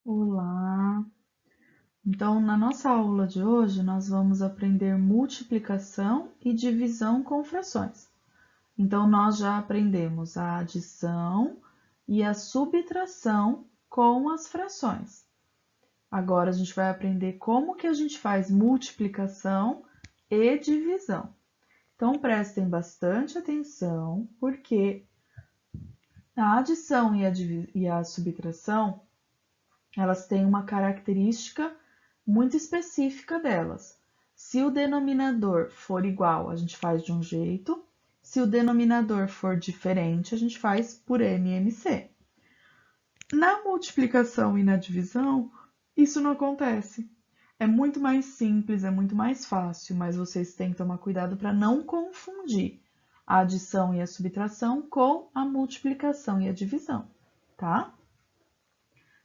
Olá! Então, na nossa aula de hoje, nós vamos aprender multiplicação e divisão com frações. Então, nós já aprendemos a adição e a subtração com as frações. Agora, a gente vai aprender como que a gente faz multiplicação e divisão. Então, prestem bastante atenção, porque a adição e a subtração elas têm uma característica muito específica delas. Se o denominador for igual, a gente faz de um jeito. Se o denominador for diferente, a gente faz por MMC. Na multiplicação e na divisão, isso não acontece. É muito mais simples, é muito mais fácil, mas vocês têm que tomar cuidado para não confundir a adição e a subtração com a multiplicação e a divisão, tá?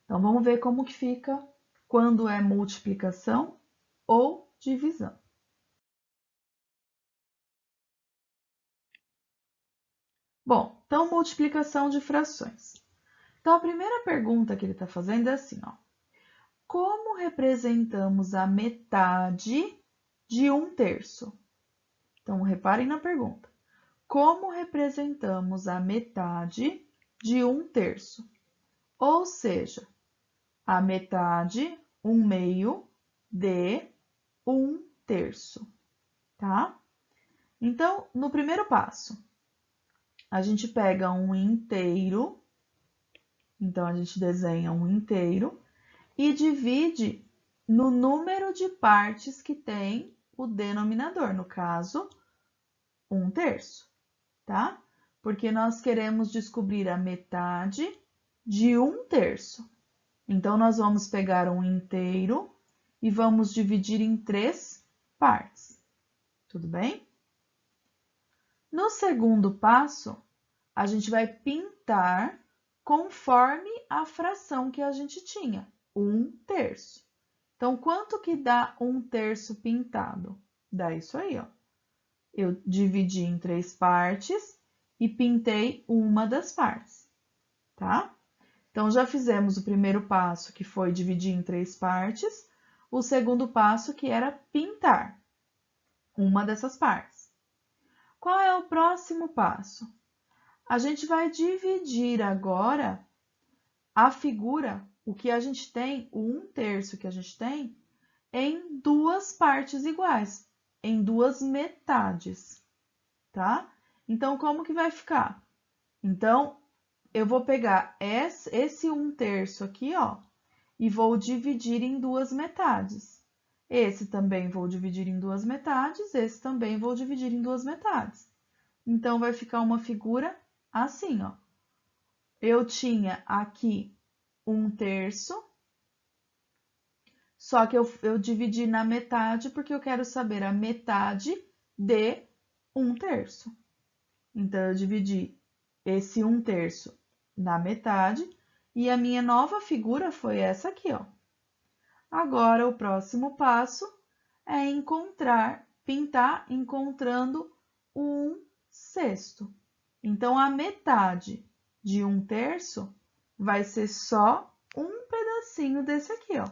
Então, vamos ver como que fica quando é multiplicação ou divisão. Bom, então, multiplicação de frações. Então, a primeira pergunta que ele está fazendo é assim, ó. Como representamos a metade de 1/3? Então, reparem na pergunta. Como representamos a metade de 1/3? Ou seja, a metade, 1/2 de 1/3, tá? Então, no primeiro passo, a gente pega um inteiro, então a gente desenha um inteiro e divide no número de partes que tem o denominador, no caso, 1/3, tá? Porque nós queremos descobrir a metade de 1/3. Então, nós vamos pegar um inteiro e vamos dividir em 3 partes, tudo bem? No segundo passo, a gente vai pintar conforme a fração que a gente tinha, 1/3. Então, quanto que dá 1/3 pintado? Dá isso aí, ó. Eu dividi em 3 partes e pintei uma das partes, tá? Então, já fizemos o primeiro passo, que foi dividir em 3 partes, o segundo passo, que era pintar uma dessas partes. Qual é o próximo passo? A gente vai dividir agora a figura, o que a gente tem, o 1/3 que a gente tem, em duas partes iguais, em duas metades, tá? Então, como que vai ficar? Então, eu vou pegar esse 1/3 aqui, ó, e vou dividir em duas metades. Esse também vou dividir em duas metades, esse também vou dividir em duas metades. Então, vai ficar uma figura assim, ó. Eu tinha aqui 1/3, só que eu dividi na metade porque eu quero saber a metade de 1/3. Então, eu dividi esse 1/3 na metade e a minha nova figura foi essa aqui, ó. Agora, o próximo passo é pintar encontrando 1/6. Então, a metade de 1/3 vai ser só um pedacinho desse aqui, ó.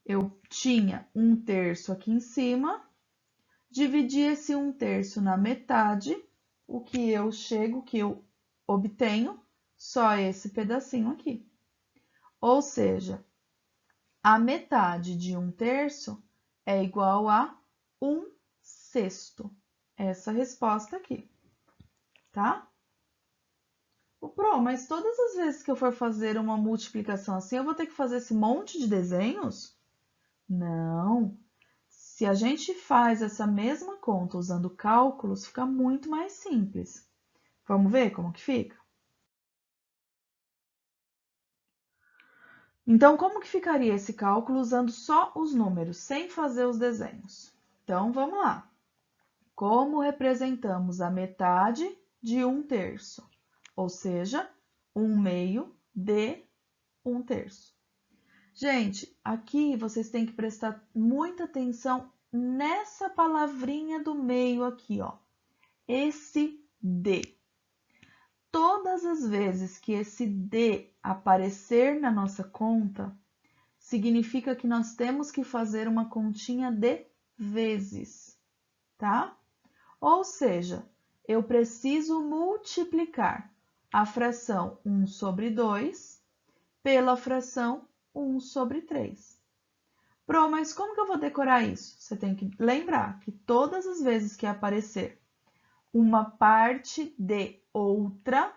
Eu tinha 1/3 aqui em cima, dividi esse 1/3 na metade, o que eu obtenho, só esse pedacinho aqui. Ou seja, a metade de 1/3 é igual a 1/6. Essa resposta aqui, tá? Mas todas as vezes que eu for fazer uma multiplicação assim, eu vou ter que fazer esse monte de desenhos? Não. Se a gente faz essa mesma conta usando cálculos, fica muito mais simples. Vamos ver como que fica? Então, como que ficaria esse cálculo usando só os números, sem fazer os desenhos? Então, vamos lá. Como representamos a metade de 1/3? Ou seja, 1/2 de 1/3. Gente, aqui vocês têm que prestar muita atenção nessa palavrinha do meio aqui, ó. Esse D. todas as vezes que esse D aparecer na nossa conta, significa que nós temos que fazer uma continha de vezes, tá? Ou seja, eu preciso multiplicar a fração 1 sobre 2 pela fração 1 sobre 3. Pro, mas como que eu vou decorar isso? Você tem que lembrar que todas as vezes que aparecer uma parte de outra,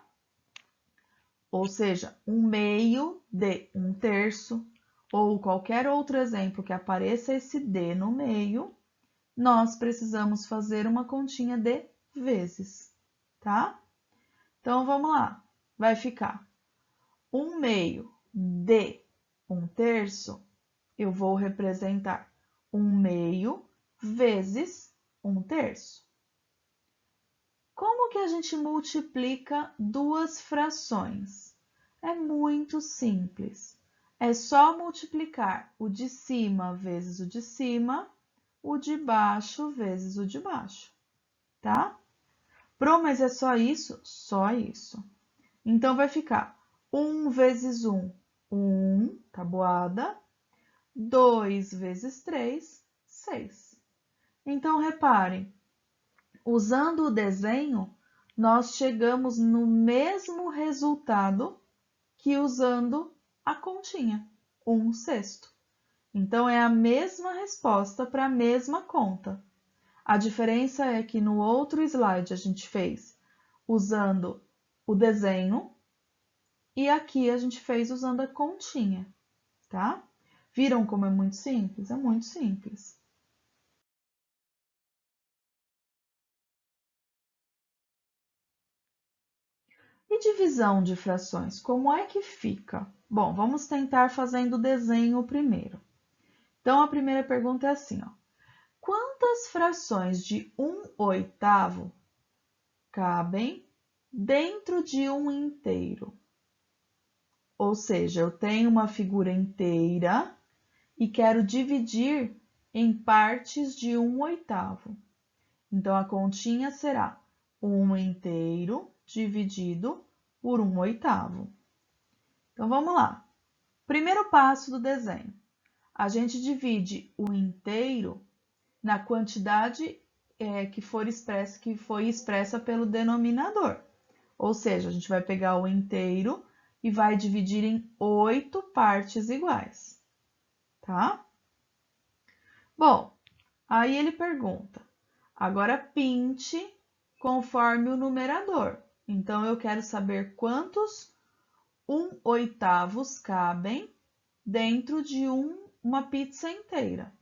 ou seja, um meio de um terço, ou qualquer outro exemplo que apareça esse D no meio, nós precisamos fazer uma continha de vezes, tá? Então, vamos lá. Vai ficar 1 meio de 1 terço, eu vou representar 1 meio vezes 1 terço. Como que a gente multiplica duas frações? É muito simples. É só multiplicar o de cima vezes o de cima, o de baixo vezes o de baixo, tá? Pro, mas é só isso? Só isso. Então, vai ficar 1 vezes 1, 1, tabuada. 2 vezes 3, 6. Então, reparem, usando o desenho, nós chegamos no mesmo resultado que usando a continha, 1 sexto. Então, é a mesma resposta para a mesma conta. A diferença é que no outro slide a gente fez usando o desenho e aqui a gente fez usando a continha, tá? Viram como é muito simples? É muito simples. E divisão de frações, como é que fica? Bom, vamos tentar fazendo o desenho primeiro. Então, a primeira pergunta é assim, ó. Quantas frações de 1/8 cabem dentro de um inteiro? Ou seja, eu tenho uma figura inteira e quero dividir em partes de 1/8. Então, a continha será 1 inteiro dividido por 1/8. Então, vamos lá. Primeiro passo do desenho. A gente divide o inteiro na quantidade que foi expressa pelo denominador. Ou seja, a gente vai pegar o inteiro e vai dividir em 8 partes iguais, tá? Bom, aí ele pergunta, agora pinte conforme o numerador. Então, eu quero saber quantos 1/8 cabem dentro de uma pizza inteira.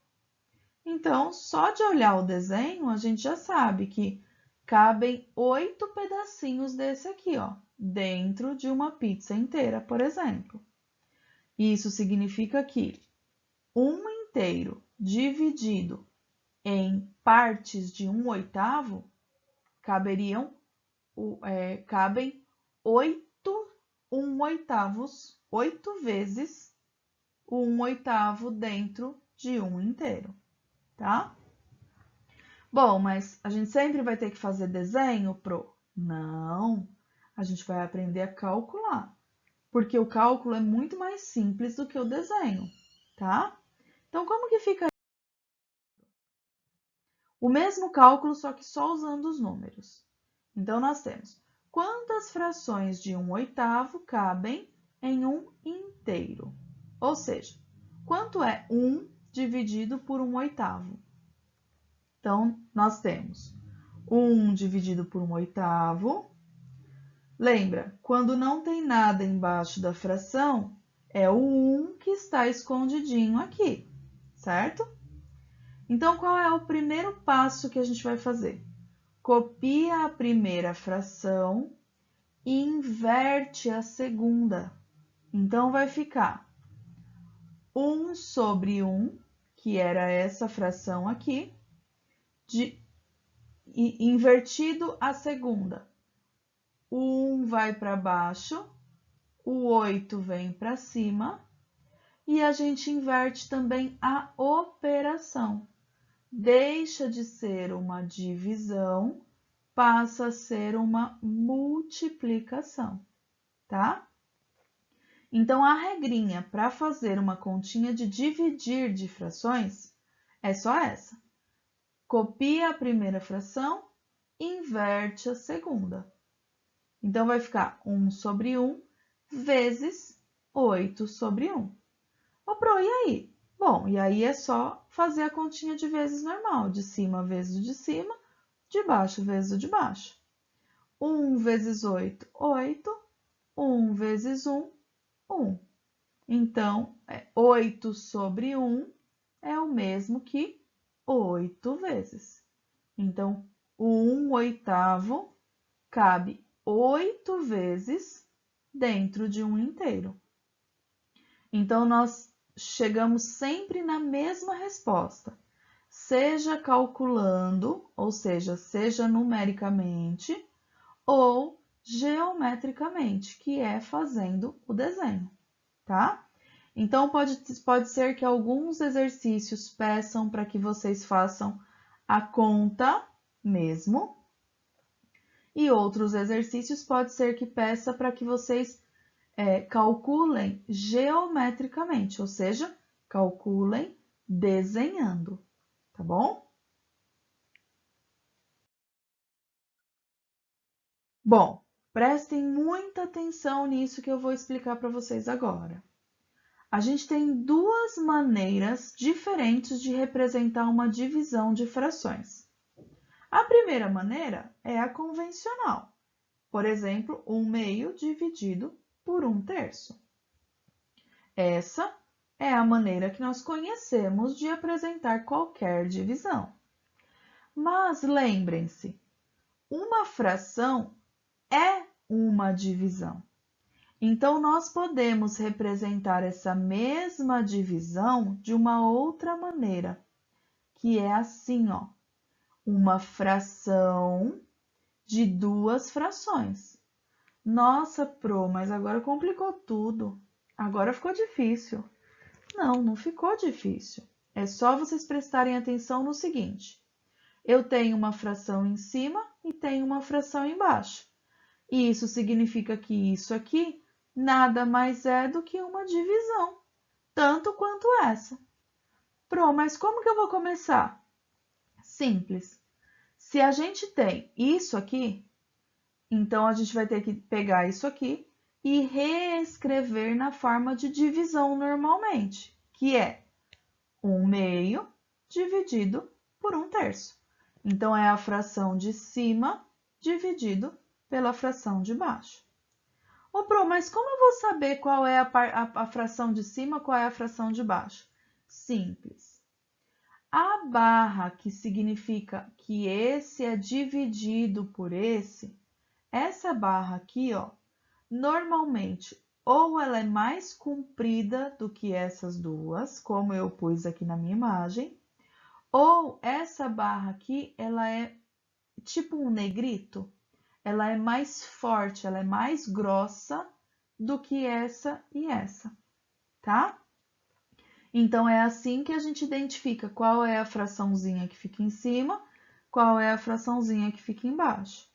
Então, só de olhar o desenho, a gente já sabe que cabem 8 pedacinhos desse aqui, ó, dentro de uma pizza inteira, por exemplo. Isso significa que 1 inteiro dividido em partes de 1/8 cabem 8 1/8, 8 vezes o 1/8 dentro de um inteiro, tá? Bom, mas a gente sempre vai ter que fazer desenho, Pro? Não, a gente vai aprender a calcular, porque o cálculo é muito mais simples do que o desenho, tá? Então, como que fica o mesmo cálculo, só que só usando os números? Então, nós temos quantas frações de 1/8 cabem em um inteiro? Ou seja, quanto é 1 dividido por 1/8? Então, nós temos 1 dividido por 1/8. Lembra, quando não tem nada embaixo da fração, é o 1 que está escondidinho aqui, certo? Então, qual é o primeiro passo que a gente vai fazer? Copia a primeira fração e inverte a segunda. Então, vai ficar 1 sobre 1, que era essa fração aqui, invertido a segunda. O 1 vai para baixo, o 8 vem para cima, e a gente inverte também a operação. Deixa de ser uma divisão passa a ser uma multiplicação, tá? Então, a regrinha para fazer uma continha de dividir de frações é só essa. Copia a primeira fração, inverte a segunda. Então, vai ficar 1 sobre 1 vezes 8 sobre 1. Ô, Pro, e aí? Bom, e aí é só fazer a continha de vezes normal, de cima vezes o de cima, de baixo vezes o de baixo. 1 vezes 8, 8. 1 vezes 1, 1. Então, 8 sobre 1 é o mesmo que 8 vezes. Então, o 1/8 cabe 8 vezes dentro de um inteiro. Então, nós chegamos sempre na mesma resposta, seja calculando, ou seja numericamente, ou geometricamente, que é fazendo o desenho, tá? Então, pode ser que alguns exercícios peçam para que vocês façam a conta mesmo, e outros exercícios pode ser que peça para que vocês calculem geometricamente, ou seja, calculem desenhando, tá bom? Bom, prestem muita atenção nisso que eu vou explicar para vocês agora. A gente tem duas maneiras diferentes de representar uma divisão de frações. A primeira maneira é a convencional, por exemplo, 1/2 dividido por 1/3. Essa é a maneira que nós conhecemos de apresentar qualquer divisão. Mas lembrem-se, uma fração é uma divisão. Então, nós podemos representar essa mesma divisão de uma outra maneira, que é assim, ó, uma fração de duas frações. Nossa, Pro, mas agora complicou tudo. Agora ficou difícil. Não, não ficou difícil. É só vocês prestarem atenção no seguinte. Eu tenho uma fração em cima e tenho uma fração embaixo. E isso significa que isso aqui nada mais é do que uma divisão, tanto quanto essa. Pro, mas como que eu vou começar? Simples. Se a gente tem isso aqui, então a gente vai ter que pegar isso aqui e reescrever na forma de divisão normalmente, que é 1/2 dividido por 1/3. Então, é a fração de cima dividido pela fração de baixo. Ô, Pro, mas como eu vou saber qual é a fração de cima, qual é a fração de baixo? Simples. A barra que significa que esse é dividido por esse, essa barra aqui, ó, normalmente ou ela é mais comprida do que essas duas, como eu pus aqui na minha imagem, ou essa barra aqui, ela é tipo um negrito, ela é mais forte, ela é mais grossa do que essa e essa, tá? Então, é assim que a gente identifica qual é a fraçãozinha que fica em cima, qual é a fraçãozinha que fica embaixo.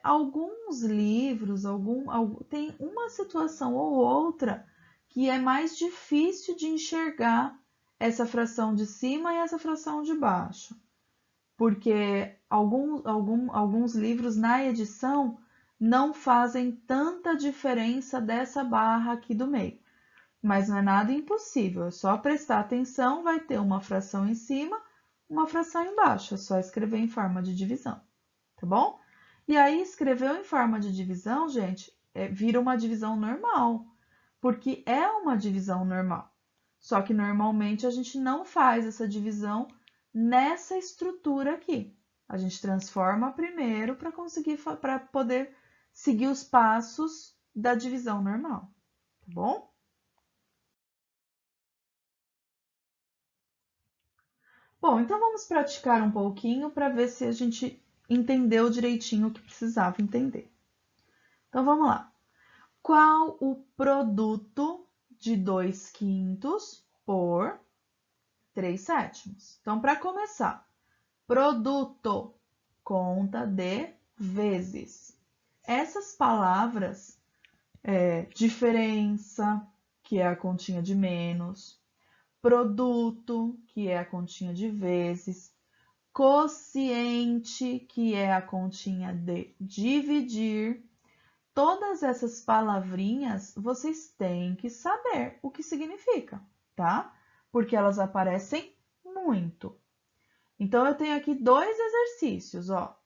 Alguns livros, tem uma situação ou outra que é mais difícil de enxergar essa fração de cima e essa fração de baixo, porque alguns livros na edição não fazem tanta diferença dessa barra aqui do meio. Mas não é nada impossível, é só prestar atenção, vai ter uma fração em cima, uma fração embaixo, é só escrever em forma de divisão, tá bom? E aí, escreveu em forma de divisão, gente, vira uma divisão normal, porque é uma divisão normal. Só que normalmente a gente não faz essa divisão nessa estrutura aqui. A gente transforma primeiro para poder seguir os passos da divisão normal, tá bom? Bom, então vamos praticar um pouquinho para ver se a gente entendeu direitinho o que precisava entender. Então vamos lá. Qual o produto de 2/5 por 3/7? Então, para começar, produto conta de vezes. Essas palavras, diferença, que é a continha de menos, produto, que é a continha de vezes, quociente, que é a continha de dividir. Todas essas palavrinhas vocês têm que saber o que significa, tá? Porque elas aparecem muito. Então, eu tenho aqui dois exercícios, ó.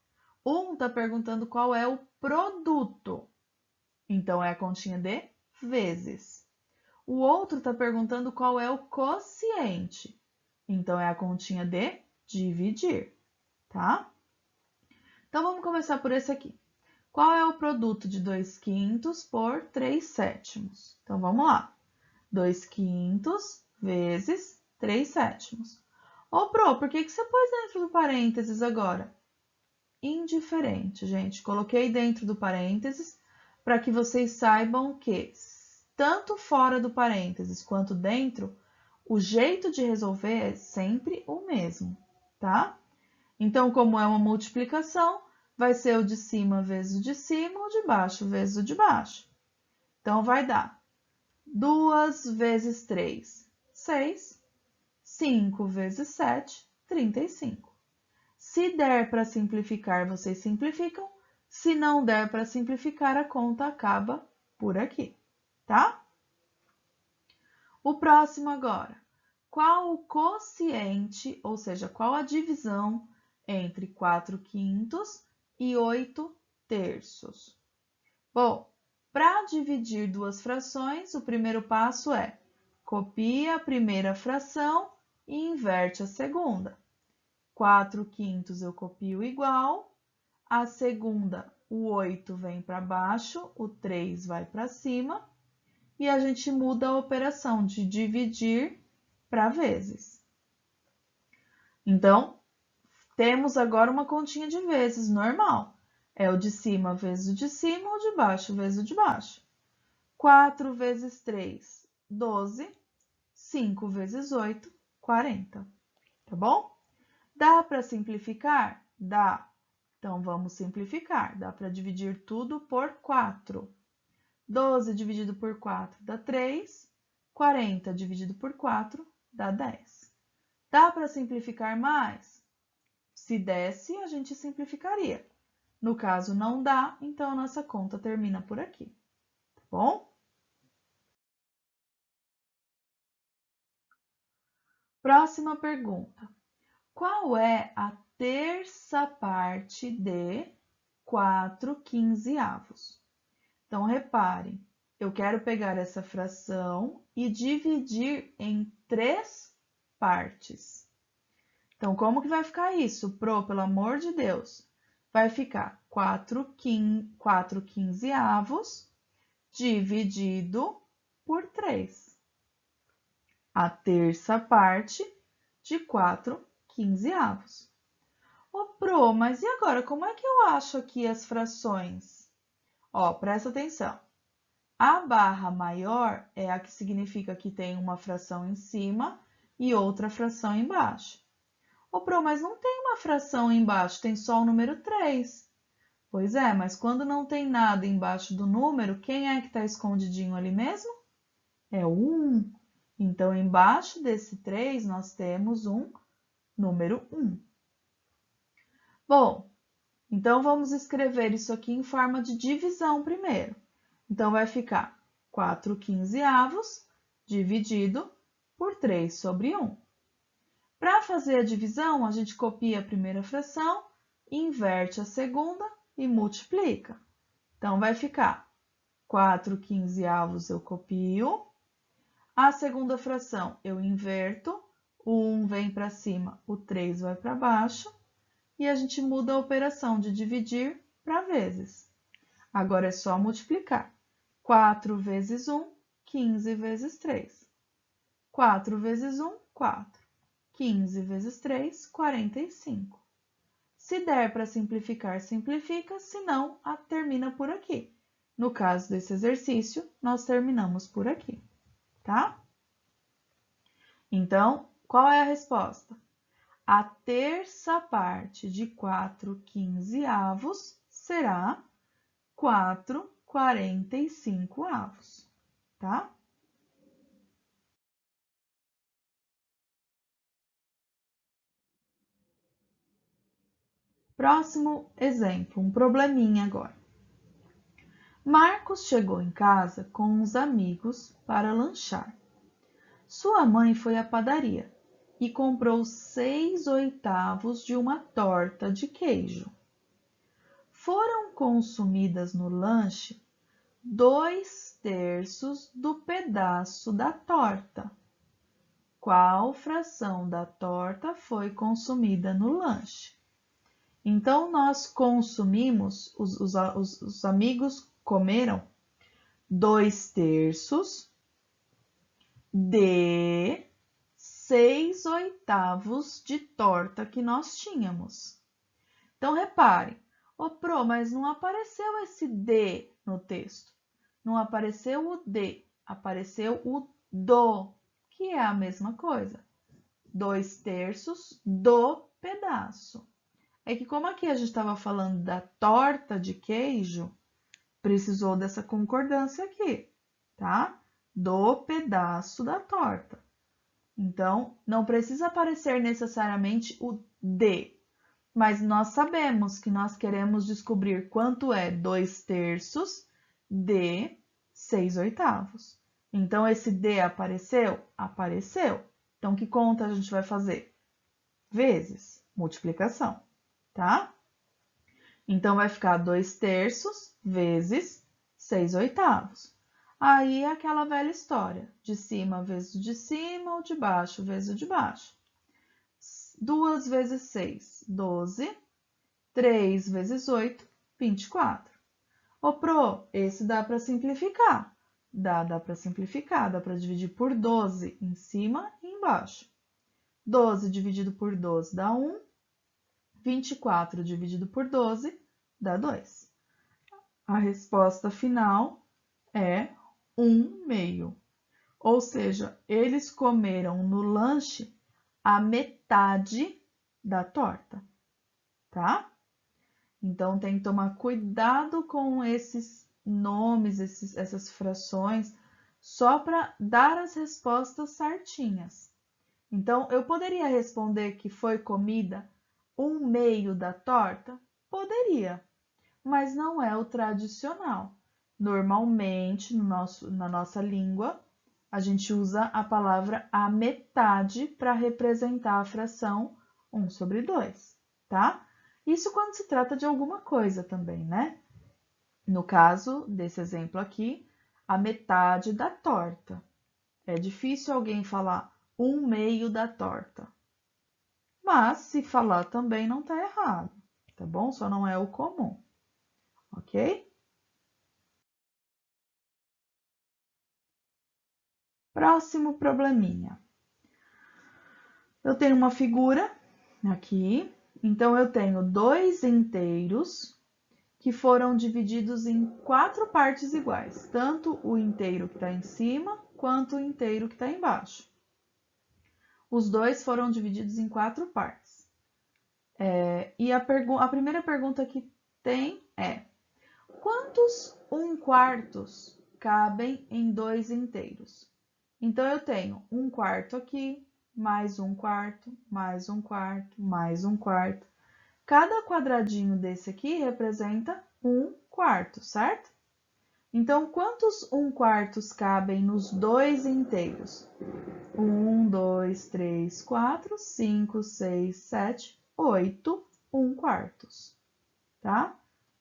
Um está perguntando qual é o produto. Então, é a continha de vezes. O outro está perguntando qual é o quociente. Então, é a continha de dividir, tá? Então, vamos começar por esse aqui. Qual é o produto de 2/5 por 3/7? Então, vamos lá. 2/5 vezes 3/7. Ô, Pro, por que você pôs dentro do parênteses agora? Indiferente, gente. Coloquei dentro do parênteses para que vocês saibam que, tanto fora do parênteses quanto dentro, o jeito de resolver é sempre o mesmo, tá? Então, como é uma multiplicação, vai ser o de cima vezes o de cima, o de baixo vezes o de baixo. Então, vai dar 2 vezes 3, 6. 5 vezes 7, 35. Se der para simplificar, vocês simplificam. Se não der para simplificar, a conta acaba por aqui, tá? O próximo agora. Qual o quociente, ou seja, qual a divisão entre 4/5 e 8/3? Bom, para dividir duas frações, o primeiro passo é copia a primeira fração e inverte a segunda. 4/5 eu copio igual, a segunda, o 8 vem para baixo, o 3 vai para cima, e a gente muda a operação de dividir para vezes. Então, temos agora uma continha de vezes normal. É o de cima vezes o de cima, o de baixo vezes o de baixo. 4 vezes 3, 12. 5 vezes 8, 40. Tá bom? Dá para simplificar? Dá. Então, vamos simplificar. Dá para dividir tudo por 4. 12 dividido por 4 dá 3. 40 dividido por 4 dá 10. Dá para simplificar mais? Se desse, a gente simplificaria. No caso, não dá, então a nossa conta termina por aqui. Tá bom? Próxima pergunta. Qual é a terça parte de 4/15? Então, reparem, eu quero pegar essa fração e dividir em 3 partes. Então, como que vai ficar isso, Pro? Pelo amor de Deus. Vai ficar 4/15 dividido por 3. A terça parte de 4/15. Ô, Pro, mas e agora, como é que eu acho aqui as frações? Ó, presta atenção. A barra maior é a que significa que tem uma fração em cima e outra fração embaixo. Ô, Pro, mas não tem uma fração embaixo, tem só o número 3. Pois é, mas quando não tem nada embaixo do número, quem é que está escondidinho ali mesmo? É o 1. Então, embaixo desse 3, nós temos um número 1. Bom, então vamos escrever isso aqui em forma de divisão primeiro. Então, vai ficar 4/15 dividido por 3 sobre 1. Para fazer a divisão, a gente copia a primeira fração, inverte a segunda e multiplica. Então, vai ficar 4/15 eu copio, a segunda fração eu inverto, o 1 vem para cima, o 3 vai para baixo, e a gente muda a operação de dividir para vezes. Agora é só multiplicar. 4 vezes 1, 15 vezes 3. 4 vezes 1, 4. 15 vezes 3, 45. Se der para simplificar, simplifica, se não, termina por aqui. No caso desse exercício, nós terminamos por aqui, tá? Então, qual é a resposta? a terça parte de 4/15 será 4/45, tá? Próximo exemplo, um probleminha agora. Marcos chegou em casa com uns amigos para lanchar. Sua mãe foi à padaria e comprou 6/8 de uma torta de queijo. Foram consumidas no lanche 2/3 do pedaço da torta. Qual fração da torta foi consumida no lanche? Então, nós consumimos, os amigos comeram 2/3 de 6/8 de torta que nós tínhamos. Então, repare, Pro, mas não apareceu esse D no texto. Não apareceu o D, apareceu o do, que é a mesma coisa. 2/3 do pedaço. É que como aqui a gente estava falando da torta de queijo, precisou dessa concordância aqui, tá? Do pedaço da torta. Então, não precisa aparecer necessariamente o D, mas nós sabemos que nós queremos descobrir quanto é 2/3 de 6/8. Então, esse D apareceu? Apareceu. Então, que conta a gente vai fazer? Vezes, multiplicação, tá? Então, vai ficar 2/3 vezes 6/8. Aí é aquela velha história, de cima vezes o de cima, ou de baixo vezes o de baixo. 2 vezes 6, 12. 3 vezes 8, 24. Pro, esse dá para simplificar. Dá para simplificar, dá para dividir por 12 em cima e embaixo. 12 dividido por 12 dá 1. 24 dividido por 12 dá 2. A resposta final é 1/2. Ou seja, eles comeram no lanche a metade da torta, tá? Então, tem que tomar cuidado com esses nomes, essas frações, só para dar as respostas certinhas. Então, eu poderia responder que foi comida 1/2 da torta? Poderia, mas não é o tradicional. Normalmente, na nossa língua, a gente usa a palavra a metade para representar a fração 1/2, tá? Isso quando se trata de alguma coisa também, né? No caso desse exemplo aqui, a metade da torta. É difícil alguém falar 1/2 da torta. Mas se falar também não está errado, tá bom? Só não é o comum, ok? Próximo probleminha. Eu tenho uma figura aqui, então eu tenho 2 inteiros que foram divididos em 4 partes iguais, tanto o inteiro que está em cima quanto o inteiro que está embaixo. Os dois foram divididos em 4 partes. E a primeira pergunta que tem é: quantos 1/4 cabem em 2 inteiros? Então, eu tenho 1/4 aqui, mais 1/4, mais 1/4, mais 1/4. Cada quadradinho desse aqui representa 1/4, certo? Então, quantos 1/4 cabem nos 2 inteiros? 1, 2, 3, 4, 5, 6, 7, 8 1/4, tá?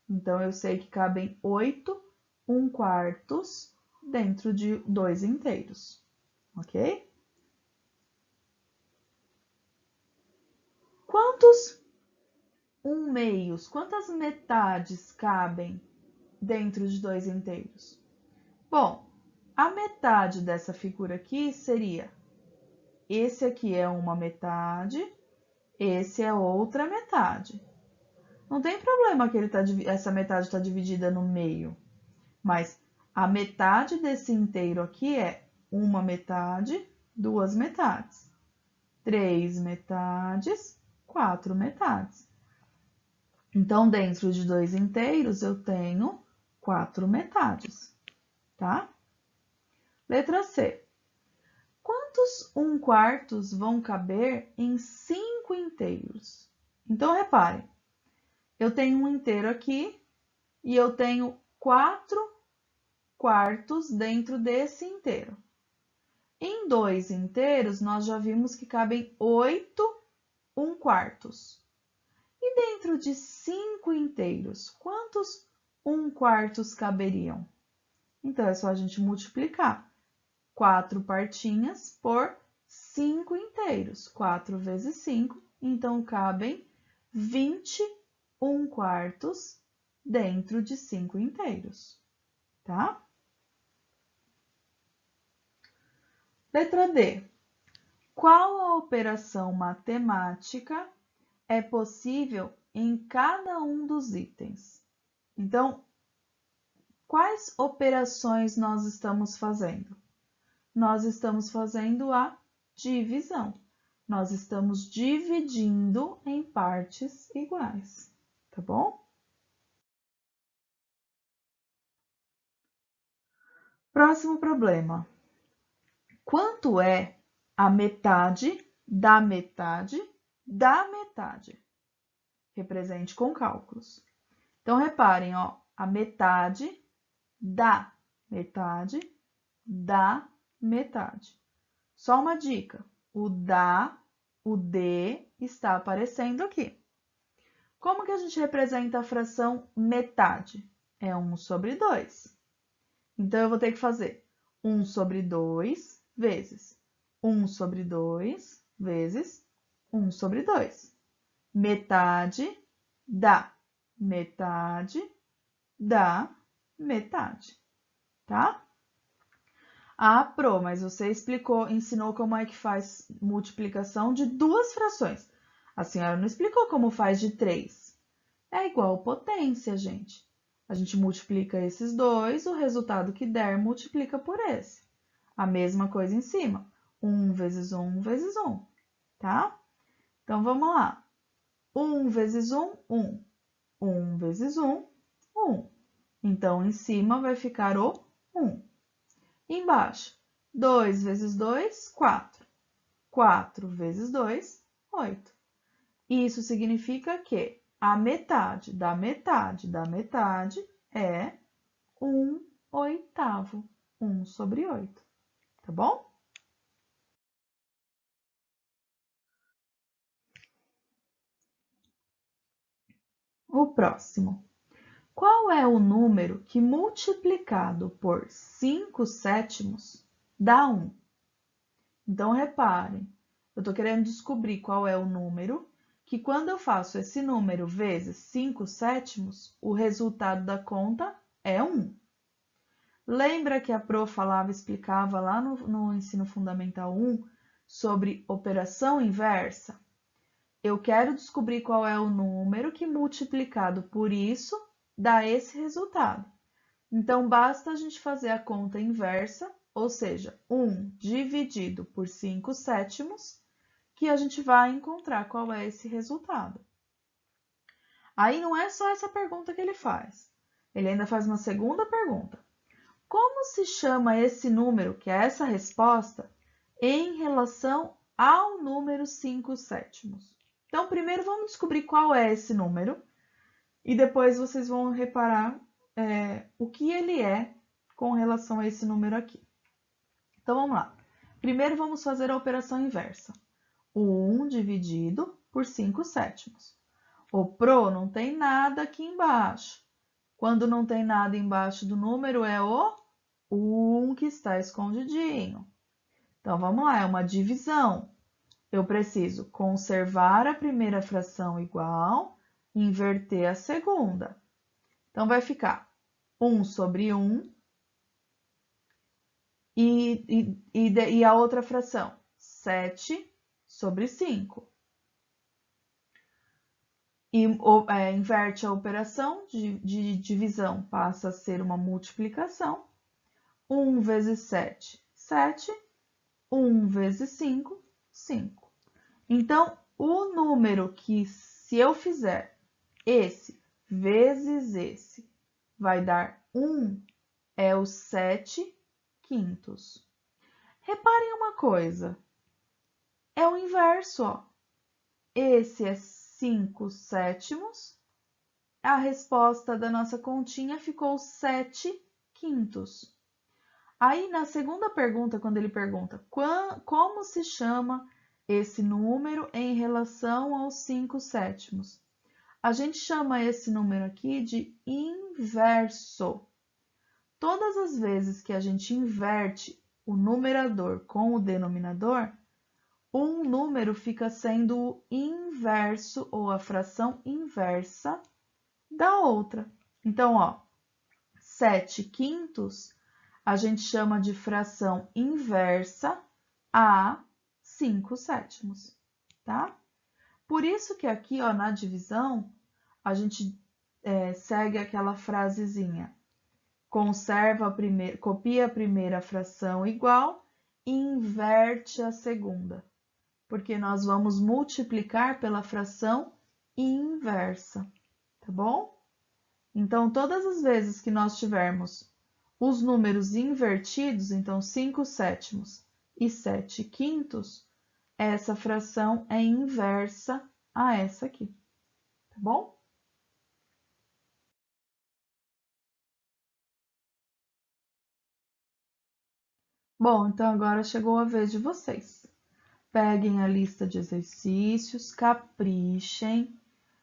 Então, eu sei que cabem 8 1/4 dentro de 2 inteiros, ok? Quantos 1/2, quantas metades cabem dentro de 2 inteiros? Bom, a metade dessa figura aqui seria: esse aqui é uma metade, esse é outra metade. Não tem problema que essa metade está dividida no meio, mas a metade desse inteiro aqui é uma metade, 2 metades. 3 metades, 4 metades. Então, dentro de 2 inteiros, eu tenho 4 metades, tá? Letra C. Quantos 1/4 vão caber em 5 inteiros? Então, reparem, eu tenho um inteiro aqui e eu tenho 4 quartos dentro desse inteiro. Em 2 inteiros, nós já vimos que cabem 8 1/4. E dentro de 5 inteiros, quantos 1/4 caberiam? Então, é só a gente multiplicar 4 partinhas por 5 inteiros. 4 vezes 5, então cabem 20 1/4 dentro de 5 inteiros, tá? Letra D. Qual a operação matemática é possível em cada um dos itens? Então, quais operações nós estamos fazendo? Nós estamos fazendo a divisão. Nós estamos dividindo em partes iguais, tá bom? Próximo problema. Quanto é a metade da metade da metade? Represente com cálculos. Então, reparem, ó, a metade da metade da metade. Só uma dica, o D está aparecendo aqui. Como que a gente representa a fração metade? É 1 sobre 2. Então, eu vou ter que fazer 1 sobre 2 vezes 1 sobre 2 vezes 1 sobre 2. Metade da metade da metade, tá? Ah, Pro, mas você ensinou como é que faz multiplicação de 2 frações. A senhora não explicou como faz de 3. É igual potência, gente. A gente multiplica esses dois, o resultado que der multiplica por esse. A mesma coisa em cima. 1 vezes 1 vezes 1, tá? Então, vamos lá. 1 vezes 1, 1. 1 vezes 1, 1. Então, em cima vai ficar o 1. Embaixo, 2 vezes 2, 4. 4 vezes 2, 8. Isso significa que a metade da metade da metade é 1/8. 1 sobre 8. Tá bom? O próximo. Qual é o número que multiplicado por 5/7 dá 1? Então, reparem, eu estou querendo descobrir qual é o número que, quando eu faço esse número vezes 5/7, o resultado da conta é 1. Lembra que a Pro explicava lá no Ensino Fundamental 1 sobre operação inversa? Eu quero descobrir qual é o número que, multiplicado por isso, dá esse resultado. Então, basta a gente fazer a conta inversa, ou seja, 1 dividido por 5/7, que a gente vai encontrar qual é esse resultado. Aí não é só essa pergunta que ele faz. Ele ainda faz uma segunda pergunta. Como se chama esse número, que é essa resposta, em relação ao número 5/7? Então, primeiro vamos descobrir qual é esse número e depois vocês vão reparar o que ele é com relação a esse número aqui. Então, vamos lá. Primeiro, vamos fazer a operação inversa. O 1 dividido por 5/7. O Pro não tem nada aqui embaixo. Quando não tem nada embaixo do número, é o 1 que está escondidinho. Então, vamos lá, é uma divisão. Eu preciso conservar a primeira fração igual, inverter a segunda. Então, vai ficar 1 sobre 1 e a outra fração, 7 sobre 5. Inverte a operação de divisão, passa a ser uma multiplicação. 1 vezes 7, 7. 1 vezes 5, 5. Então, o número que, se eu fizer esse vezes esse, vai dar 1, é o 7/5. Reparem uma coisa, é o inverso, ó. Esse é 5/7. A resposta da nossa continha ficou 7/5. Aí, na segunda pergunta, quando ele pergunta como se chama esse número em relação aos 5/7, a gente chama esse número aqui de inverso. Todas as vezes que a gente inverte o numerador com o denominador, um número fica sendo o inverso ou a fração inversa da outra. Então, ó, 7/5 a gente chama de fração inversa a 5/7, tá? Por isso que aqui, ó, na divisão, a gente segue aquela frasezinha. Copia a primeira fração igual e inverte a segunda, porque nós vamos multiplicar pela fração inversa, tá bom? Então, todas as vezes que nós tivermos os números invertidos, então 5/7 e 7/5, essa fração é inversa a essa aqui, tá bom? Bom, então agora chegou a vez de vocês. Peguem a lista de exercícios, caprichem,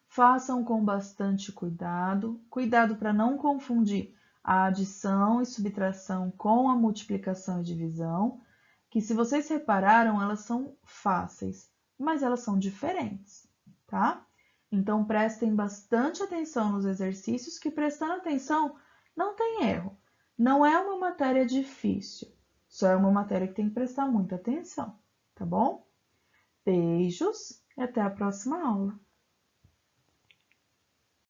façam com bastante cuidado. Cuidado para não confundir a adição e subtração com a multiplicação e divisão, que se vocês repararam, elas são fáceis, mas elas são diferentes, tá? Então, prestem bastante atenção nos exercícios, que prestando atenção não tem erro. Não é uma matéria difícil, só é uma matéria que tem que prestar muita atenção, tá bom? Beijos e até a próxima aula.